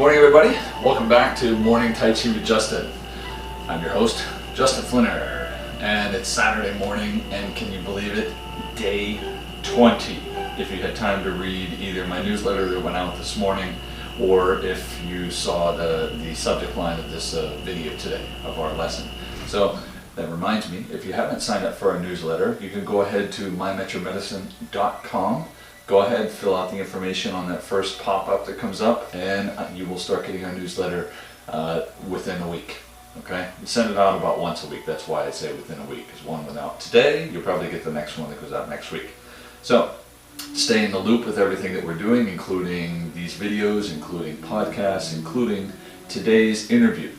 morning, everybody. Welcome back to Morning Tai Chi with Justin. I'm your host, Justin Flinner, and it's Saturday morning, and can you believe it? Day 20. If you had time to read either my newsletter that went out this morning, or if you saw the subject line of this video today of our lesson. So that reminds me, if you haven't signed up for our newsletter, you can go ahead to mymetromedicine.com. Go ahead, fill out the information on that first pop-up that comes up, and you will start getting our newsletter within a week. Okay? We send it out about once a week. That's why I say within a week. Because one went out today, you'll probably get the next one that goes out next week. So, stay in the loop with everything that we're doing, including these videos, including podcasts, including today's interview.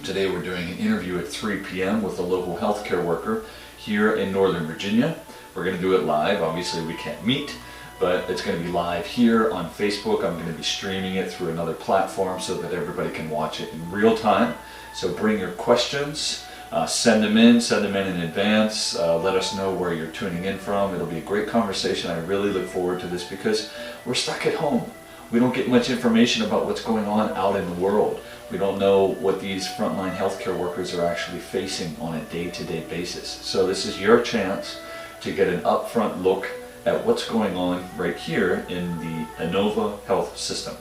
Today we're doing an interview at 3 p.m. with a local healthcare worker here in Northern Virginia. We're going to do it live. Obviously we can't meet, but it's going to be live here on Facebook. I'm going to be streaming it through another platform so that everybody can watch it in real time. So bring your questions, send them in advance, let us know where you're tuning in from. It'll be a great conversation. I really look forward to this because we're stuck at home. We don't get much information about what's going on out in the world. We don't know what these frontline healthcare workers are actually facing on a day-to-day basis. So this is your chance to get an upfront look at what's going on right here in the Inova Health System.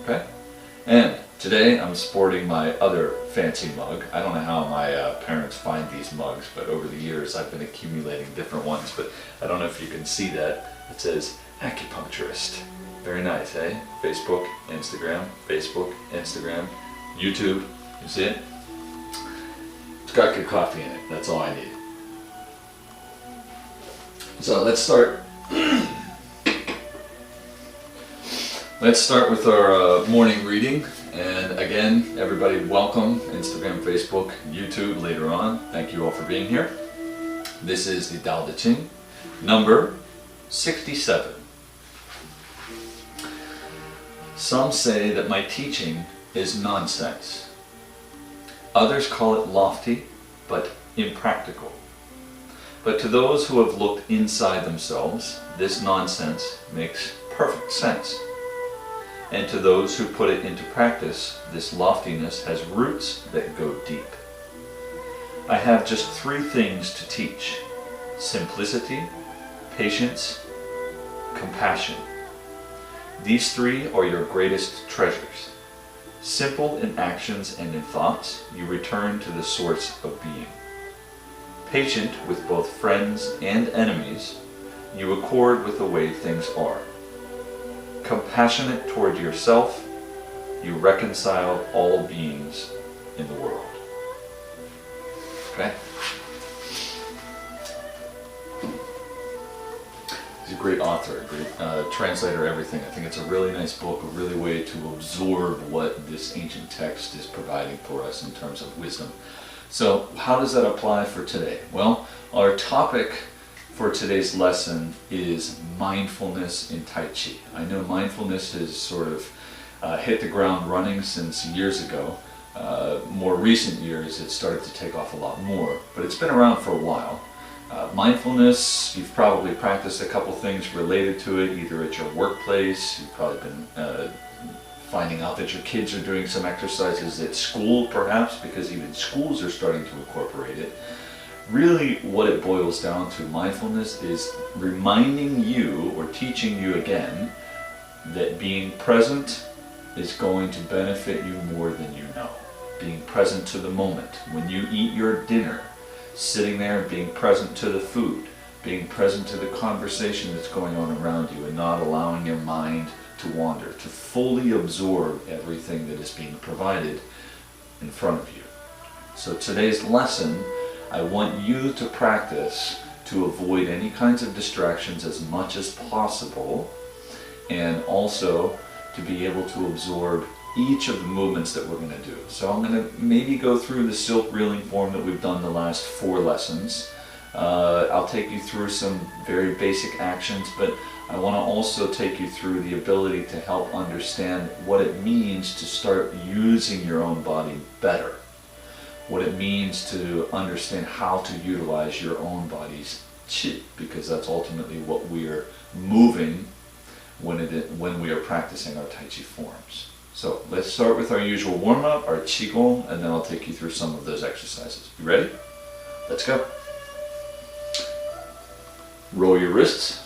Okay? And today I'm sporting my other fancy mug. I don't know how my parents find these mugs, but over the years I've been accumulating different ones, but I don't know if you can see that. It says Acupuncturist. Very nice, eh? Facebook, Instagram, YouTube. You see it? It's got good coffee in it. That's all I need. So let's start. Let's start with our morning reading. And again, everybody, welcome. Instagram, Facebook, YouTube later on. Thank you all for being here. This is the Tao Te Ching, number 67. Some say that my teaching is nonsense. Others call it lofty, but impractical. But to those who have looked inside themselves, this nonsense makes perfect sense. And to those who put it into practice, this loftiness has roots that go deep. I have just 3 things to teach: simplicity, patience, compassion. These 3 are your greatest treasures. Simple in actions and in thoughts, you return to the source of being. Patient with both friends and enemies, you accord with the way things are. Compassionate toward yourself, you reconcile all beings in the world. Okay? He's a great author, a great translator, everything. I think it's a really nice book, a really way to absorb what this ancient text is providing for us in terms of wisdom. So how does that apply for today? Well, our topic for today's lesson is mindfulness in Tai Chi. I know mindfulness has sort of hit the ground running since years ago. More recent years it's started to take off a lot more, but it's been around for a while. Mindfulness, you've probably practiced a couple things related to it, either at your workplace, you've probably been finding out that your kids are doing some exercises at school perhaps, because even schools are starting to incorporate it. Really what it boils down to, mindfulness, is reminding you or teaching you again that being present is going to benefit you more than you know. Being present to the moment. When you eat your dinner, sitting there and being present to the food, being present to the conversation that's going on around you and not allowing your mind to wander, to fully absorb everything that is being provided in front of you. So today's lesson, I want you to practice to avoid any kinds of distractions as much as possible, and also to be able to absorb each of the movements that we're going to do. So I'm going to maybe go through the silk reeling form that we've done the last 4 lessons. I'll take you through some very basic actions, but I want to also take you through the ability to help understand what it means to start using your own body better. What it means to understand how to utilize your own body's qi, because that's ultimately what we are moving when we are practicing our Tai Chi forms. So let's start with our usual warm-up, our Qigong, and then I'll take you through some of those exercises. You ready? Let's go. Roll your wrists.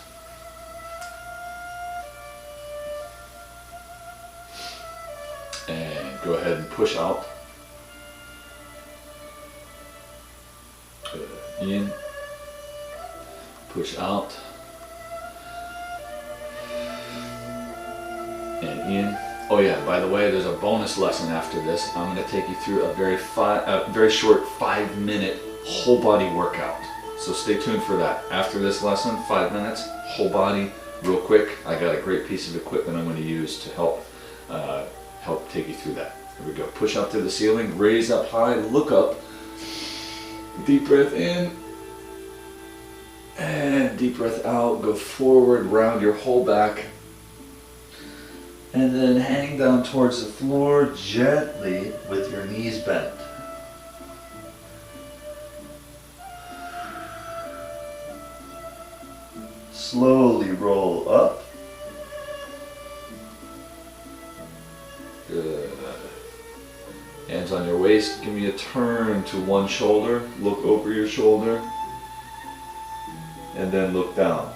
And go ahead and push out. Good. In. Push out. And in. Oh yeah, by the way, there's a bonus lesson after this. I'm going to take you through a very short 5-minute whole body workout. So stay tuned for that. After this lesson, 5 minutes, whole body, real quick. I got a great piece of equipment I'm going to use to help take you through that. Here we go. Push up to the ceiling, raise up high, look up. Deep breath in. And deep breath out. Go forward, round your whole back. And then hang down towards the floor gently with your knees bent. Slowly roll up. Good. Hands on your waist. Give me a turn to one shoulder. Look over your shoulder. And then look down.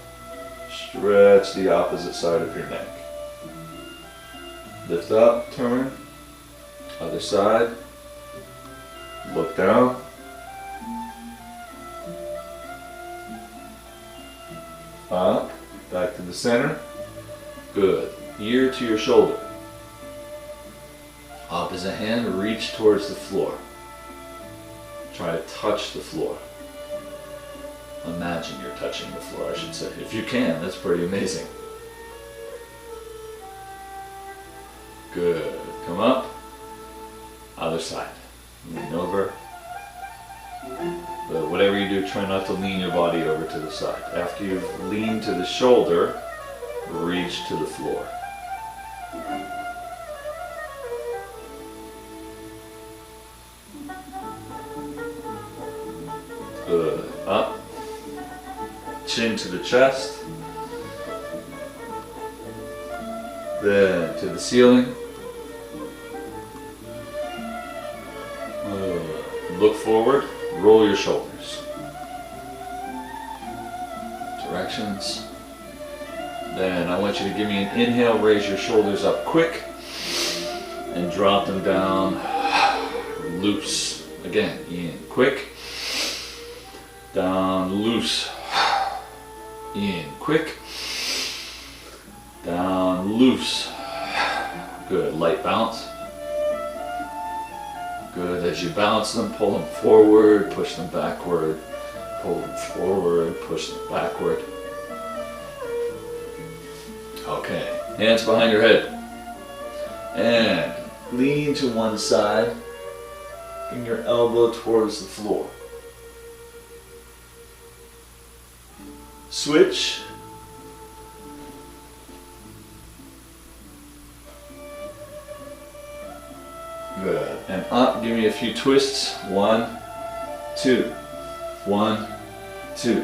Stretch the opposite side of your neck. Lift up, turn. Other side. Look down. Up, back to the center. Good. Ear to your shoulder. Opposite hand, reach towards the floor. Try to touch the floor. Imagine you're touching the floor, I should say. If you can, that's pretty amazing. Good. Come up. Other side. Lean over. But whatever you do, try not to lean your body over to the side. After you've leaned to the shoulder, reach to the floor. Good. Up. Chin to the chest. Then to the ceiling. Look forward. Roll your shoulders. Directions. Then I want you to give me an inhale, raise your shoulders up quick, and drop them down loose. Again, in quick, down loose, in quick, down loose. Good, light bounce. Good, as you bounce them, pull them forward, push them backward, pull them forward, push them backward. Okay, hands behind your head. And lean to one side, bring your elbow towards the floor. Switch. Good. And up, give me a few twists. 1, 2, 1, 2,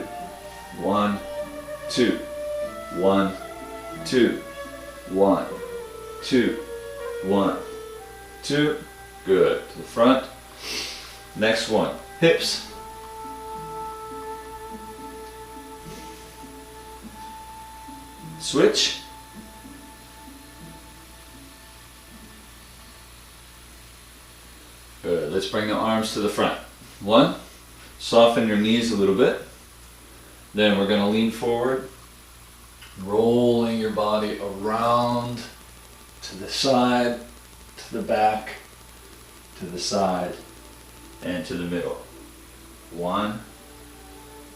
1, 2, 1, 2, 1, 2, 1, 2. Good. To the front. Next one. Hips. Switch. Good. Let's bring the arms to the front. 1. Soften your knees a little bit. Then we're going to lean forward, rolling your body around to the side, to the back, to the side, and to the middle. 1,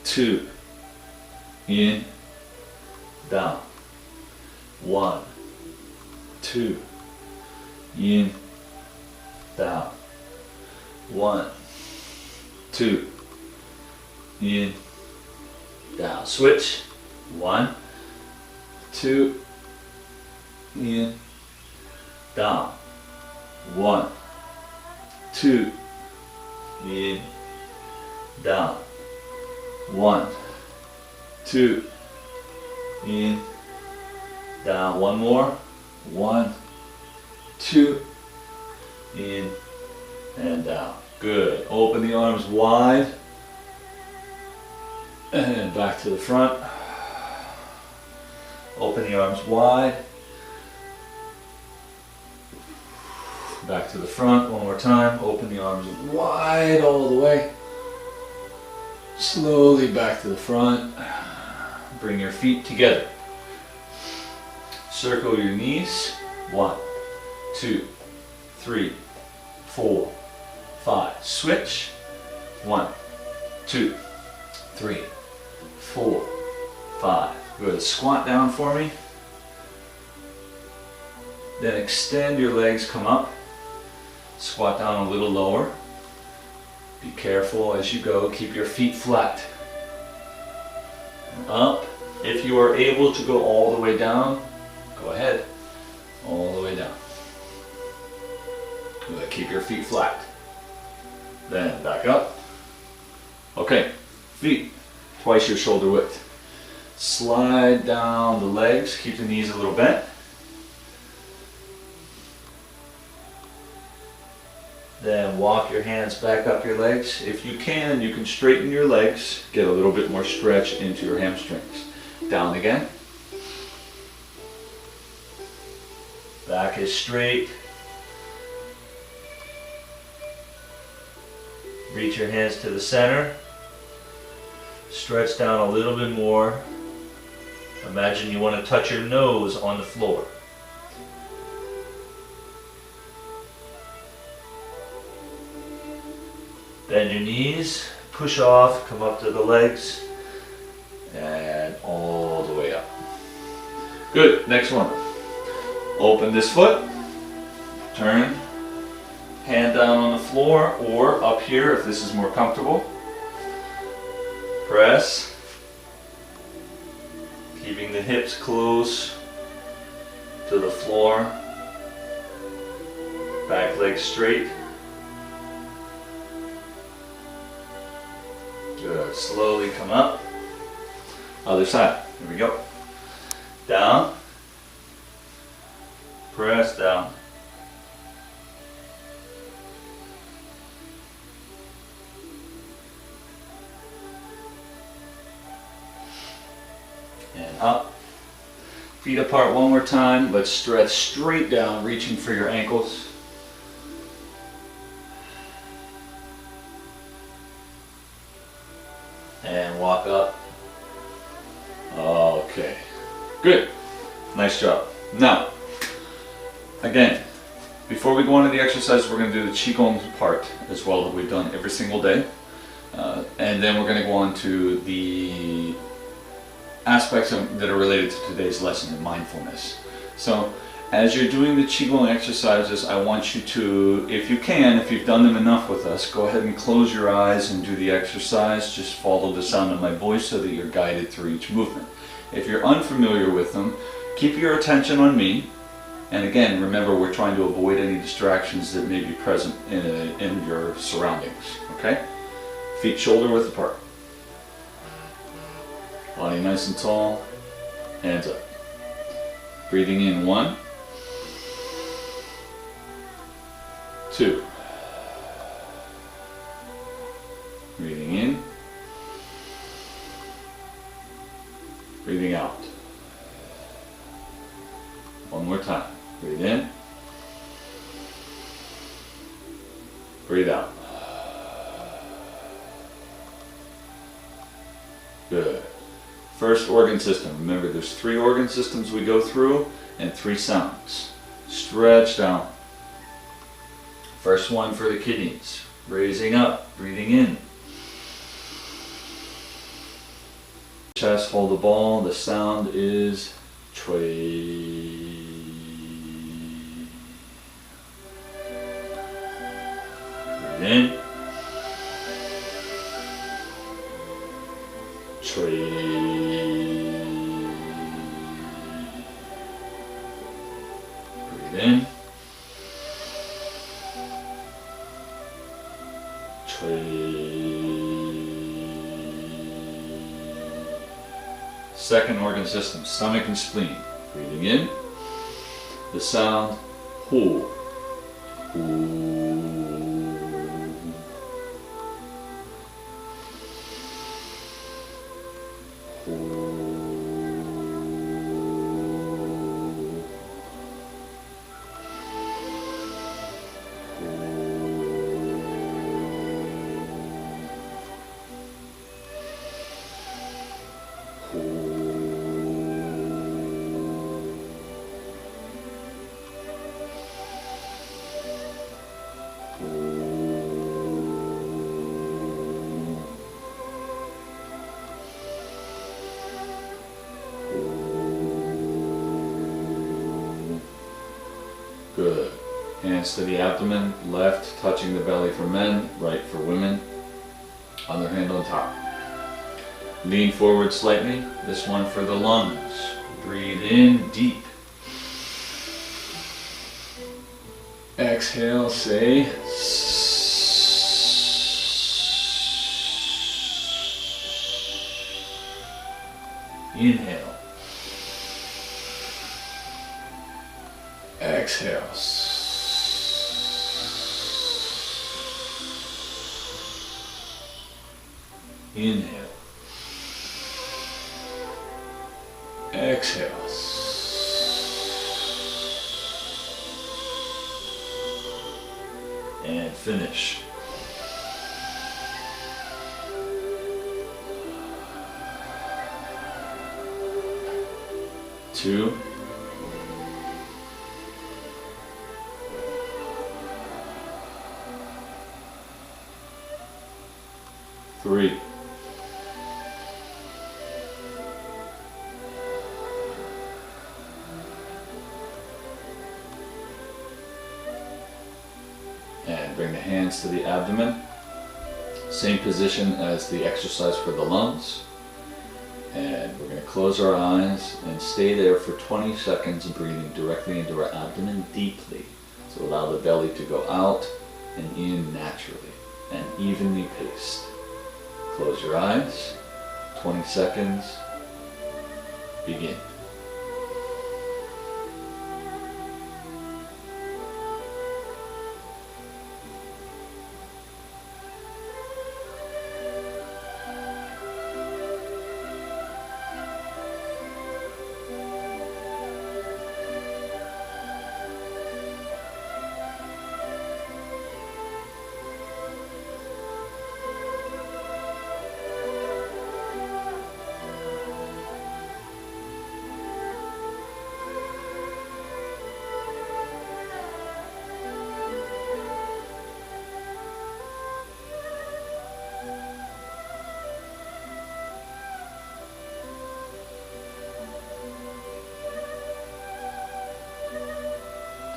2. In, down. 1, 2. In, down. 1, 2, in, down. Switch. 1, 2, in, down. 1, 2, in, down. 1, 2, in, down. One more. 1, 2, in and down. Good. Open the arms wide and back to the front. Open the arms wide, back to the front. One more time. Open the arms wide all the way. Slowly back to the front. Bring your feet together. Circle your knees. 1, 2, 3, 4, 5. Switch. 1, 2, 3, 4, 5. Good. Squat down for me. Then extend your legs, come up. Squat down a little lower. Be careful as you go. Keep your feet flat. Up. If you are able to go all the way down, go ahead. All the way down. Good. Keep your feet flat. Then back up. Okay. Feet twice your shoulder width. Slide down the legs. Keep the knees a little bent. Then walk your hands back up your legs. If you can straighten your legs. Get a little bit more stretch into your hamstrings. Down again. Back is straight. Reach your hands to the center. Stretch down a little bit more. Imagine you want to touch your nose on the floor. Bend your knees, push off, come up to the legs, and all the way up. Good, next one. Open this foot, turn, hand down on the floor or up here if this is more comfortable. Press, keeping the hips close to the floor, back leg straight. Good. Slowly come up. Other side. Here we go. Down. Press down. And up. Feet apart one more time. Let's stretch straight down, reaching for your ankles. And walk up. Okay. Good. Nice job. Now, again, before we go on to the exercise, we're going to do the Qigong part as well that we've done every single day. And then we're going to go on to the aspects that are related to today's lesson in mindfulness. So, as you're doing the Qigong exercises, I want you to, if you can, if you've done them enough with us, go ahead and close your eyes and do the exercise. Just follow the sound of my voice so that you're guided through each movement. If you're unfamiliar with them, keep your attention on me. And again, remember, we're trying to avoid any distractions that may be present in your surroundings. Okay? Feet shoulder width apart. Body nice and tall. Hands up. Breathing in 1, 2. Breathing in. Breathing out. One more time. Breathe in. Breathe out. Good. First organ system. Remember, there's 3 organ systems we go through and 3 sounds. Stretch down. First one for the kidneys. Raising up, breathing in. Chest, hold the ball. The sound is chui. Breathe in. Chui. Breathe in. Second organ system, stomach and spleen. Breathing in, the sound Hu. Hu. Good. Hands to the abdomen, left touching the belly for men, right for women. Other hand on top. Lean forward slightly. This one for the lungs. Breathe in deep. Exhale, say inhale. Exhale. Inhale. Exhale. And finish. Two. Three. And bring the hands to the abdomen. Same position as the exercise for the lungs. And we're going to close our eyes and stay there for 20 seconds, breathing directly into our abdomen deeply. So allow the belly to go out and in naturally and evenly paced. Close your eyes, 20 seconds, begin.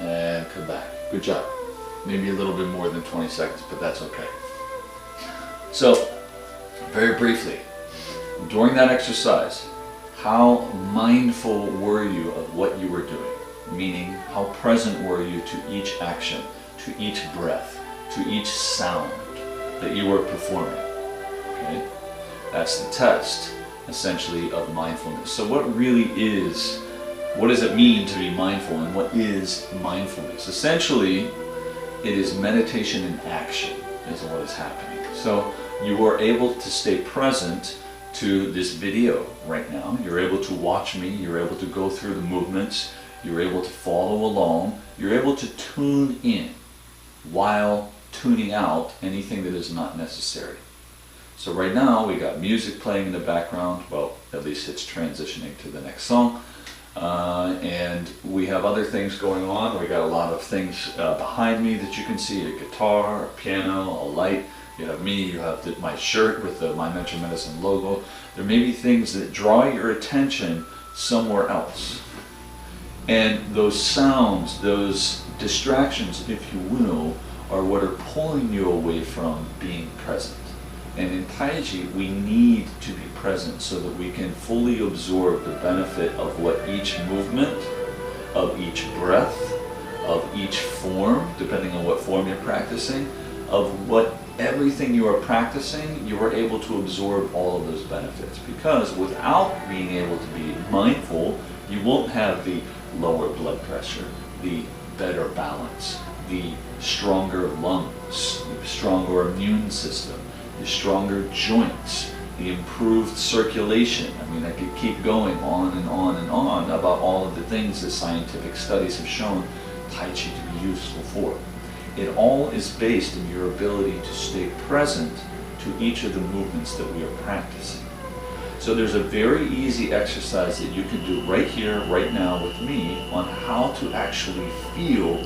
And come back. Good job. Maybe a little bit more than 20 seconds, but that's okay. So, very briefly, during that exercise, how mindful were you of what you were doing? Meaning, how present were you to each action, to each breath, to each sound that you were performing? Okay? That's the test, essentially, of mindfulness. So what does it mean to be mindful, and what is mindfulness? Essentially, it is meditation in action is what is happening. So you are able to stay present to this video right now. You're able to watch me, you're able to go through the movements, you're able to follow along, you're able to tune in while tuning out anything that is not necessary. So right now we got music playing in the background, well, at least it's transitioning to the next song. And we have other things going on. We got a lot of things behind me that you can see, a guitar, a piano, a light. You have me, you have my shirt with the My Mental Medicine logo. There may be things that draw your attention somewhere else. And those sounds, those distractions, if you will, are what are pulling you away from being present. And in Tai Chi, we need to be present so that we can fully absorb the benefit of what each movement, of each breath, of each form, depending on what form you're practicing, of what everything you are practicing, you are able to absorb all of those benefits. Because without being able to be mindful, you won't have the lower blood pressure, the better balance, the stronger lungs, the stronger immune system, the stronger joints, the improved circulation. I mean, I could keep going on and on and on about all of the things that scientific studies have shown Tai Chi to be useful for. It all is based in your ability to stay present to each of the movements that we are practicing. So there's a very easy exercise that you can do right here, right now with me on how to actually feel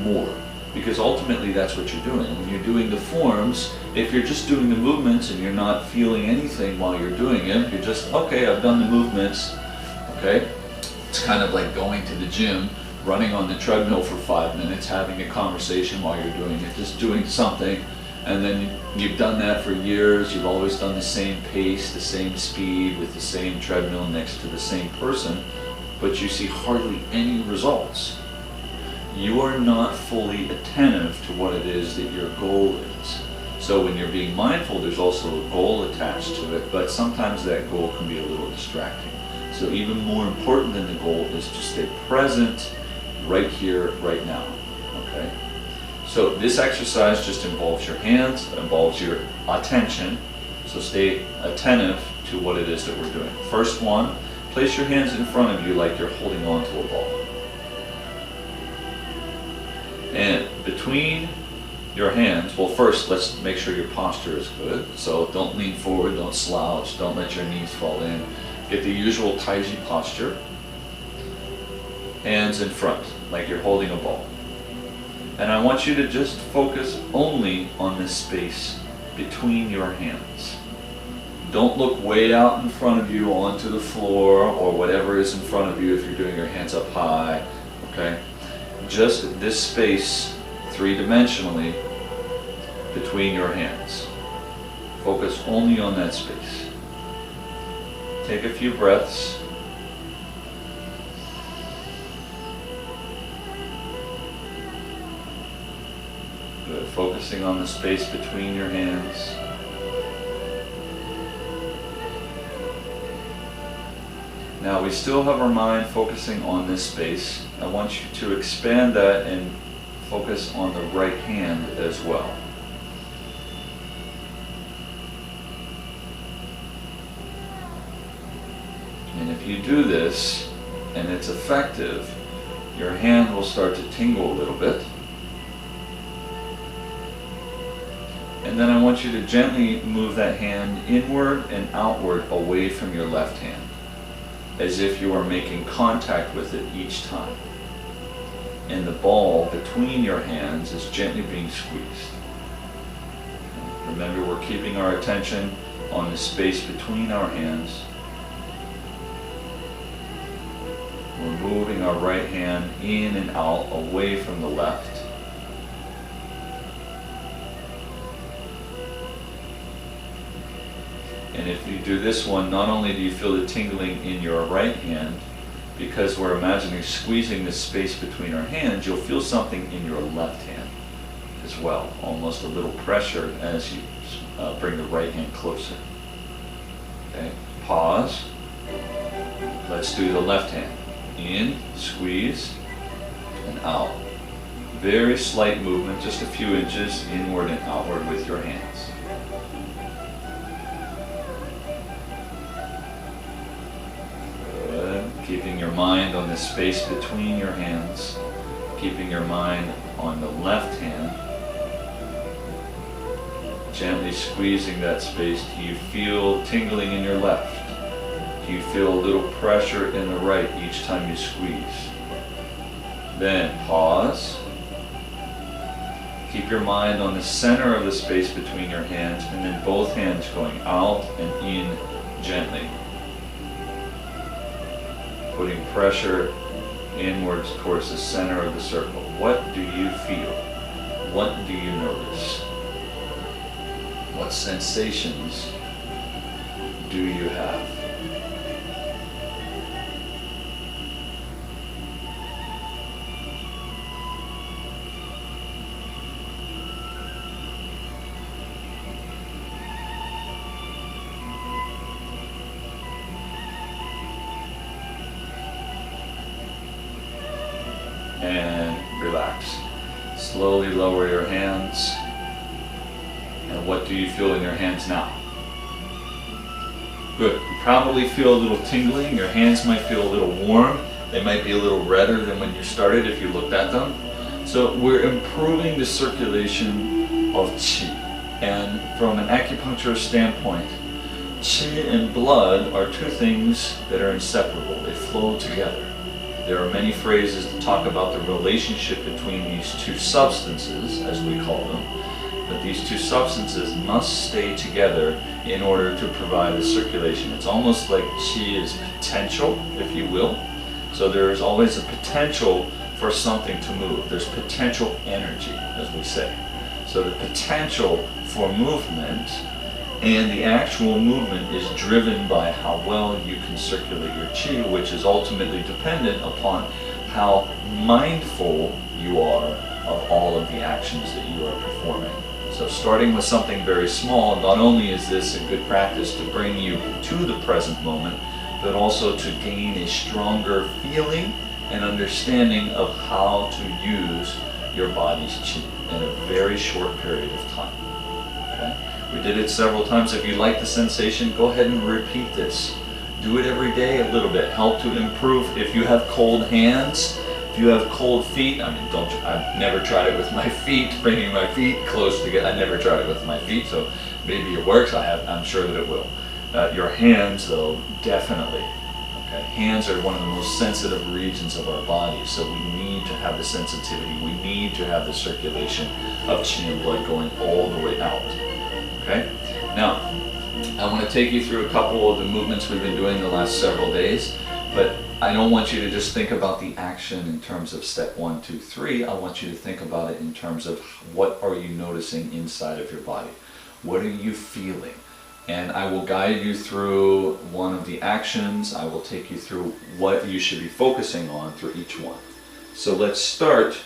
more. Because ultimately that's what you're doing. When you're doing the forms, if you're just doing the movements and you're not feeling anything while you're doing it, you're just, okay, I've done the movements, okay? It's kind of like going to the gym, running on the treadmill for 5 minutes, having a conversation while you're doing it, just doing something. And then you've done that for years, you've always done the same pace, the same speed, with the same treadmill next to the same person, but you see hardly any results. You are not fully attentive to what it is that your goal is. So when you're being mindful, there's also a goal attached to it, but sometimes that goal can be a little distracting. So even more important than the goal is to stay present right here, right now, okay? So this exercise just involves your hands, involves your attention. So stay attentive to what it is that we're doing. First one, place your hands in front of you like you're holding on to a ball. And between your hands, well first let's make sure your posture is good. So don't lean forward, don't slouch, don't let your knees fall in. Get the usual Tai Chi posture. Hands in front, like you're holding a ball. And I want you to just focus only on this space between your hands. Don't look way out in front of you onto the floor or whatever is in front of you if you're doing your hands up high, okay? Just this space, three-dimensionally, between your hands. Focus only on that space. Take a few breaths. Good. Focusing on the space between your hands. Now we still have our mind focusing on this space. I want you to expand that and focus on the right hand as well. And if you do this and it's effective, your hand will start to tingle a little bit. And then I want you to gently move that hand inward and outward away from your left hand, as if you are making contact with it each time. And the ball between your hands is gently being squeezed. Remember, we're keeping our attention on the space between our hands. We're moving our right hand in and out away from the left. And if you do this one, not only do you feel the tingling in your right hand, because we're imagining squeezing this space between our hands, you'll feel something in your left hand as well, almost a little pressure as you bring the right hand closer. Okay, pause. Let's do the left hand. In, squeeze, and out. Very slight movement, just a few inches inward and outward with your hands. Keeping your mind on the space between your hands, keeping your mind on the left hand, gently squeezing that space. Do you feel tingling in your left? Do you feel a little pressure in the right each time you squeeze? Then pause. Keep your mind on the center of the space between your hands, and then both hands going out and in gently. Putting pressure inwards towards the center of the circle. What do you feel? What do you notice? What sensations do you have? And relax. Slowly lower your hands. And what do you feel in your hands now? Good. You probably feel a little tingling. Your hands might feel a little warm. They might be a little redder than when you started if you looked at them. So we're improving the circulation of qi. And from an acupuncture standpoint, qi and blood are two things that are inseparable. They flow together. There are many phrases that talk about the relationship between these two substances, as we call them. But these two substances must stay together in order to provide the circulation. It's almost like qi is potential, if you will. So there's always a potential for something to move. There's potential energy, as we say. So the potential for movement and the actual movement is driven by how well you can circulate your qi, which is ultimately dependent upon how mindful you are of all of the actions that you are performing. So starting with something very small, not only is this a good practice to bring you to the present moment, but also to gain a stronger feeling and understanding of how to use your body's qi in a very short period of time. Okay? We did it several times. If you like the sensation, go ahead and repeat this. Do it every day a little bit. Help to improve. If you have cold hands, if you have cold feet, I've never tried it with my feet, bringing my feet close together. I never tried it with my feet, so maybe it works. I'm sure that it will. Your hands, though, definitely. Okay? Hands are one of the most sensitive regions of our body, so we need to have the sensitivity. We need to have the circulation of qi and blood going all the way out. Okay? Now, I want to take you through a couple of the movements we've been doing the last several days, but I don't want you to just think about the action in terms of step 1, 2, 3. I want you to think about it in terms of what are you noticing inside of your body? What are you feeling? And I will guide you through one of the actions. I will take you through what you should be focusing on through each one. So let's start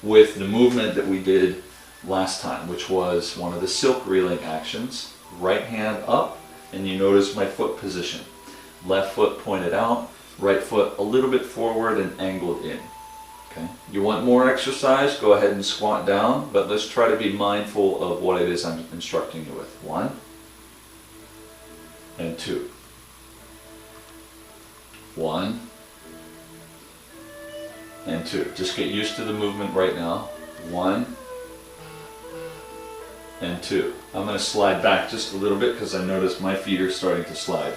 with the movement that we did last time, which was one of the silk reeling actions. Right hand up, and you notice my foot position. Left foot pointed out, right foot a little bit forward and angled in. Okay. You want more exercise, go ahead and squat down, but let's try to be mindful of what it is I'm instructing you with. 1 and 2. 1 and 2. Just get used to the movement right now. 1 and 2. I'm going to slide back just a little bit because I notice my feet are starting to slide.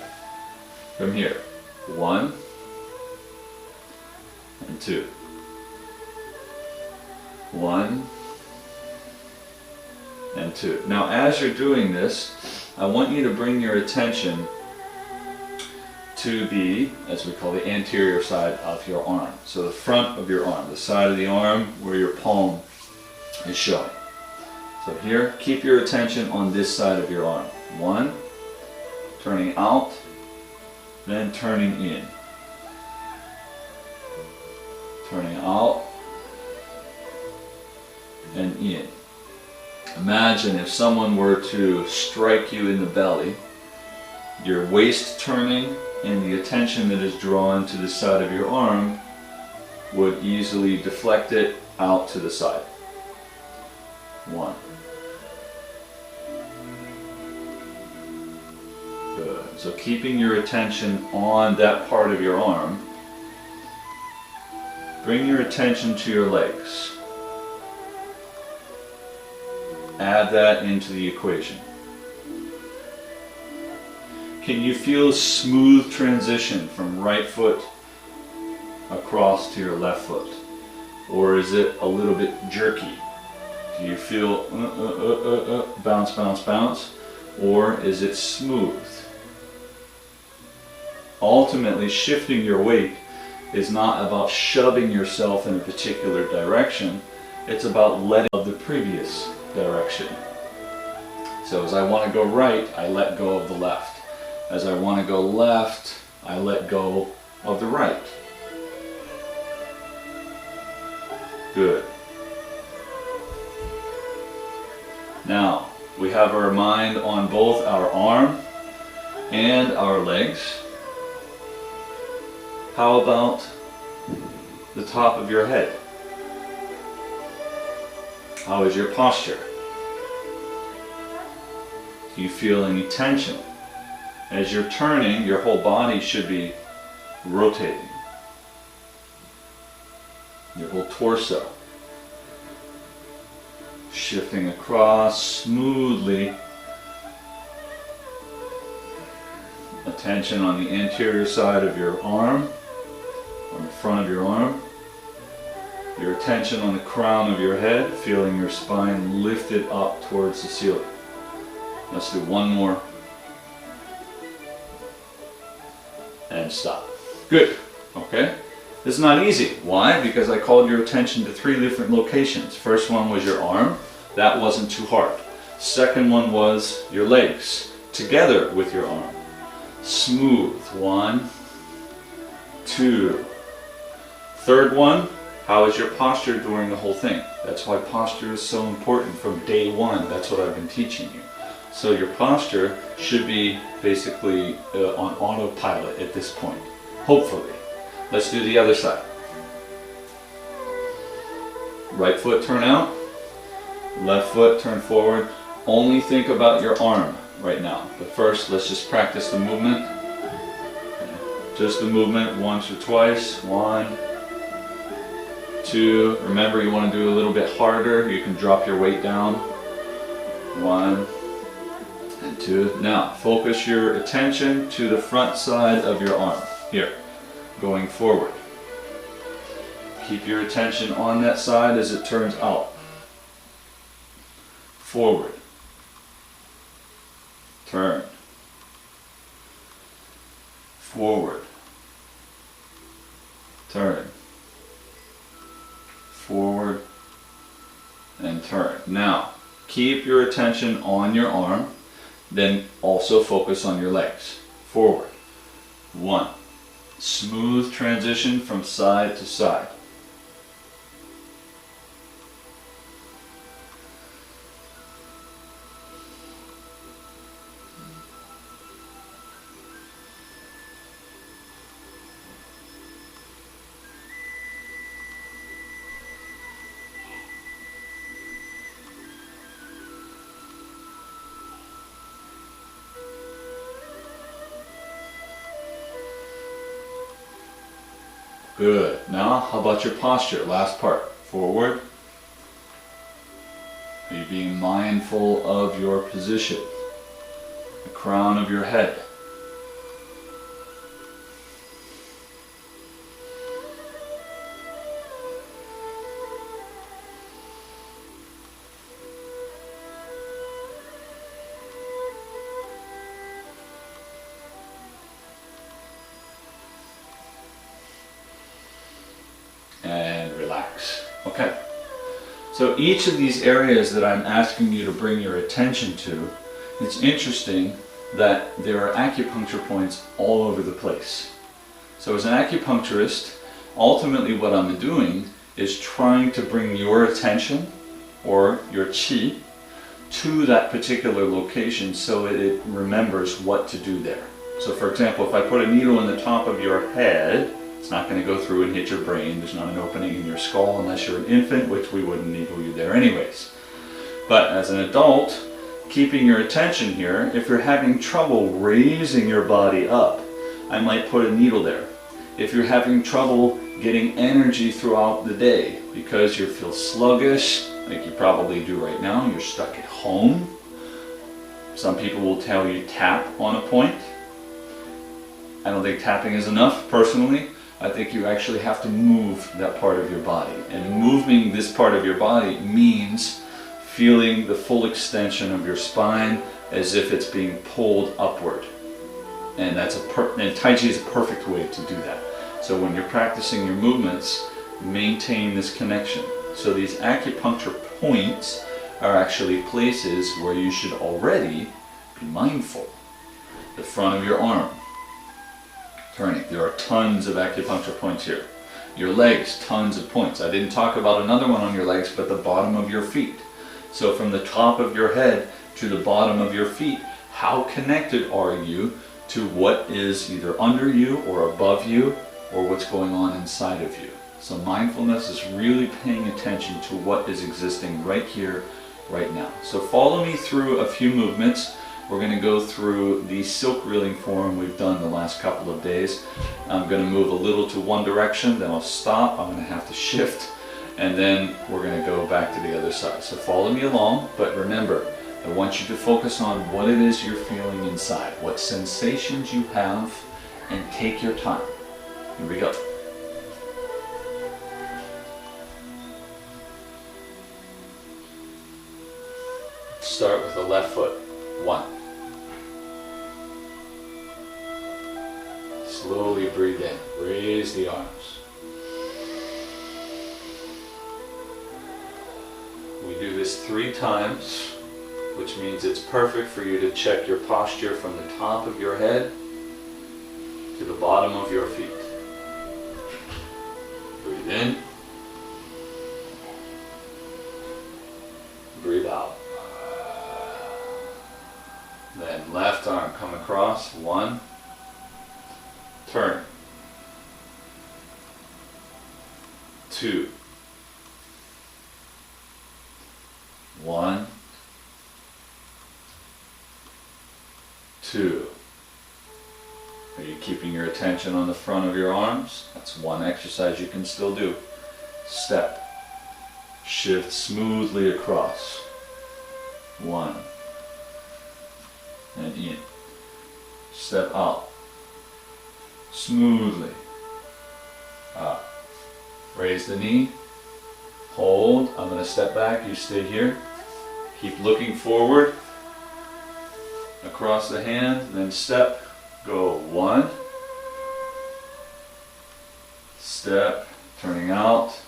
From here. 1 and 2. 1 and 2. Now as you're doing this, I want you to bring your attention to the, as we call the anterior side of your arm. So the front of your arm, the side of the arm where your palm is showing. So here, keep your attention on this side of your arm. 1, turning out, then turning in. Turning out and in. Imagine if someone were to strike you in the belly, your waist turning and the attention that is drawn to the side of your arm would easily deflect it out to the side. 1. Good. So keeping your attention on that part of your arm, bring your attention to your legs. Add that into the equation. Can you feel a smooth transition from right foot across to your left foot? Or is it a little bit jerky? Do you feel bounce, bounce, bounce? Or is it smooth? Ultimately, shifting your weight is not about shoving yourself in a particular direction. It's about letting go of the previous direction. So as I want to go right, I let go of the left. As I want to go left, I let go of the right. Good. Now, we have our mind on both our arm and our legs. How about the top of your head? How is your posture? Do you feel any tension? As you're turning, your whole body should be rotating. Your whole torso shifting across smoothly. Attention on the anterior side of your arm, on the front of your arm. Your attention on the crown of your head, feeling your spine lifted up towards the ceiling. Let's do one more. And stop. Good. Okay. This is not easy. Why? Because I called your attention to 3 different locations. First one was your arm. That wasn't too hard. Second one was your legs, together with your arm. Smooth. 1, 2. Third one, how is your posture during the whole thing? That's why posture is so important from day 1. That's what I've been teaching you. So your posture should be basically on autopilot at this point, hopefully. Let's do the other side. Right foot turn out, left foot turn forward. Only think about your arm right now. But first, let's just practice the movement. Just the movement once or twice. 1, 2. Remember, you want to do a little bit harder. You can drop your weight down. 1 and 2. Now, focus your attention to the front side of your arm. Here. Going forward. Keep your attention on that side as it turns out. Forward. Turn. Forward. Turn. Forward. And turn. Now, keep your attention on your arm, then also focus on your legs. Forward. 1. Smooth transition from side to side. Good. Now, how about your posture? Last part. Forward. Are you being mindful of your position? The crown of your head. And relax. Okay. So each of these areas that I'm asking you to bring your attention to, it's interesting that there are acupuncture points all over the place. So as an acupuncturist, ultimately what I'm doing is trying to bring your attention or your qi to that particular location so it remembers what to do there. So for example, if I put a needle in the top of your head, it's not going to go through and hit your brain. There's not an opening in your skull unless you're an infant, which we wouldn't needle you there anyways. But as an adult, keeping your attention here, if you're having trouble raising your body up, I might put a needle there. If you're having trouble getting energy throughout the day because you feel sluggish, like you probably do right now, you're stuck at home, some people will tell you tap on a point. I don't think tapping is enough, personally. I think you actually have to move that part of your body. And moving this part of your body means feeling the full extension of your spine as if it's being pulled upward. And that's and Tai Chi is a perfect way to do that. So when you're practicing your movements, maintain this connection. So these acupuncture points are actually places where you should already be mindful. The front of your arm. Turning. There are tons of acupuncture points here. Your legs, tons of points. I didn't talk about another one on your legs, but the bottom of your feet. So from the top of your head to the bottom of your feet, how connected are you to what is either under you or above you or what's going on inside of you? So mindfulness is really paying attention to what is existing right here, right now. So follow me through a few movements. We're going to go through the silk reeling form we've done the last couple of days. I'm going to move a little to one direction, then I'll stop, I'm going to have to shift, and then we're going to go back to the other side. So follow me along, but remember, I want you to focus on what it is you're feeling inside, what sensations you have, and take your time. Here we go. Start with the left foot. 1. Slowly breathe in. Raise the arms. We do this 3 times, which means it's perfect for you to check your posture from the top of your head to the bottom of your feet. Breathe in. Breathe out. Then left arm come across. 1. Turn. 2. 1. 2. Are you keeping your attention on the front of your arms? That's one exercise you can still do. Step. Shift smoothly across. 1. And in. Step out. Smoothly. Up. Raise the knee. Hold. I'm going to step back. You stay here. Keep looking forward. Across the hand. Then step. Go. 1. Step. Turning out.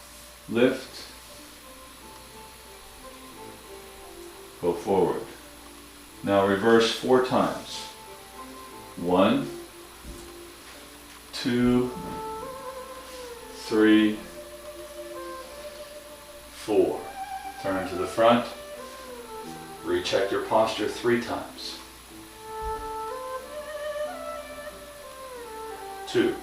Lift. Go forward. Now reverse 4 times. 1, 2, 3, 4. Turn to the front. Recheck your posture 3 times. 2.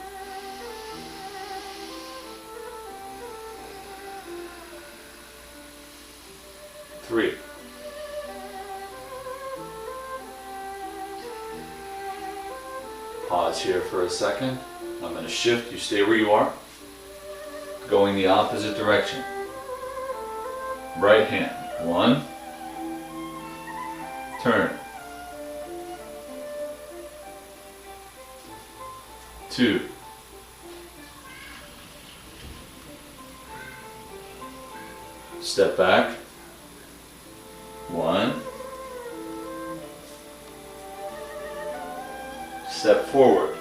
3. Pause here for a second. I'm going to shift. You stay where you are. Going the opposite direction. Right hand. 1. Turn. 2. 1. Step back. 1. Step forward.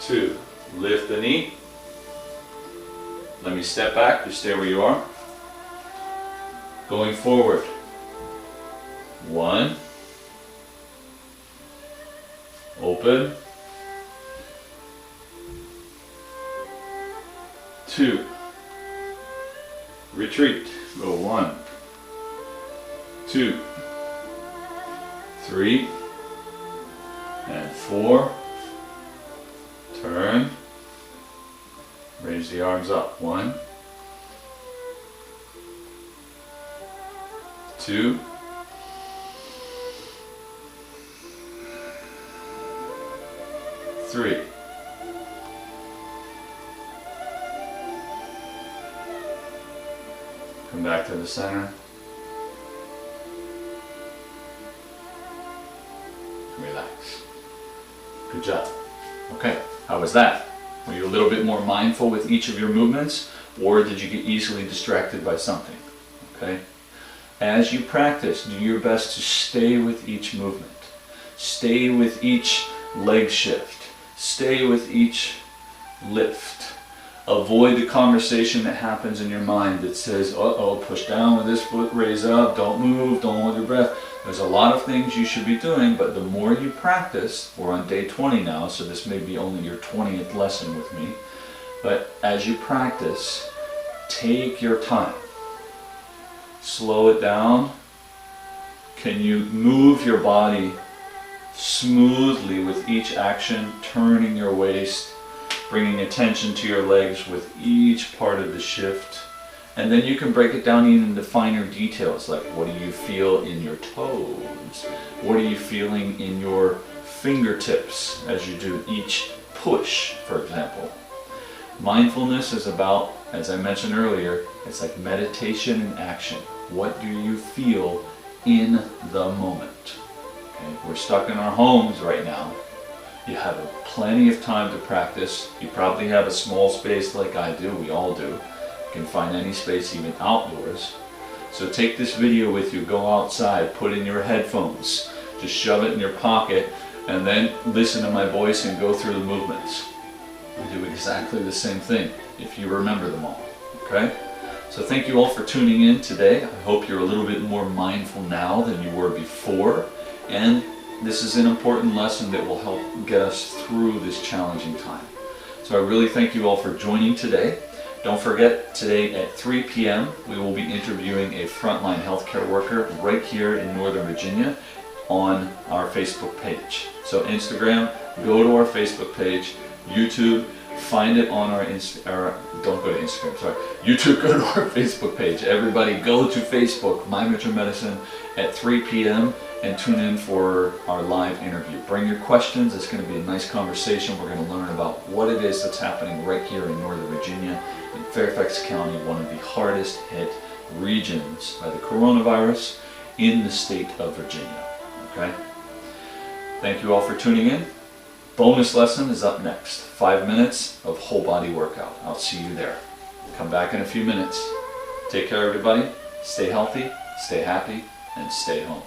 2. Lift the knee. Let me step back. You stay where you are. Going forward. 1. Open. 2. Retreat. Go 1. 2. 3. And 4. Turn. Raise the arms up. 1. 2. 3. Come back to the center. Relax. Good job. Okay, how was that? Were you a little bit more mindful with each of your movements, or did you get easily distracted by something? Okay? As you practice, do your best to stay with each movement. Stay with each leg shift. Stay with each lift. Avoid the conversation that happens in your mind that says, uh-oh, push down with this foot, raise up, don't move, don't hold your breath. There's a lot of things you should be doing, but the more you practice, we're on day 20 now, so this may be only your 20th lesson with me, but as you practice, take your time. Slow it down. Can you move your body smoothly with each action, turning your waist, bringing attention to your legs with each part of the shift. And then you can break it down even into finer details, like what do you feel in your toes? What are you feeling in your fingertips as you do each push, for example? Mindfulness is about, as I mentioned earlier, it's like meditation in action. What do you feel in the moment? Okay? We're stuck in our homes right now. You have plenty of time to practice. You probably have a small space like I do, we all do. You can find any space even outdoors. So take this video with you, go outside, put in your headphones, just shove it in your pocket, and then listen to my voice and go through the movements. We do exactly the same thing if you remember them all, okay? So thank you all for tuning in today. I hope you're a little bit more mindful now than you were before, and this is an important lesson that will help get us through this challenging time. So I really thank you all for joining today. Don't forget, today at 3 p.m. we will be interviewing a frontline healthcare worker right here in Northern Virginia on our Facebook page. So Instagram, go to our Facebook page. YouTube, find it on our don't go to Instagram, sorry. YouTube, go to our Facebook page. Everybody go to Facebook, My Metro Medicine, at 3 p.m. and tune in for our live interview. Bring your questions. It's going to be a nice conversation. We're going to learn about what it is that's happening right here in Northern Virginia, in Fairfax County, one of the hardest hit regions by the coronavirus in the state of Virginia. Okay? Thank you all for tuning in. Bonus lesson is up next. 5 minutes of whole body workout. I'll see you there. Come back in a few minutes. Take care, everybody. Stay healthy, stay happy, and stay home.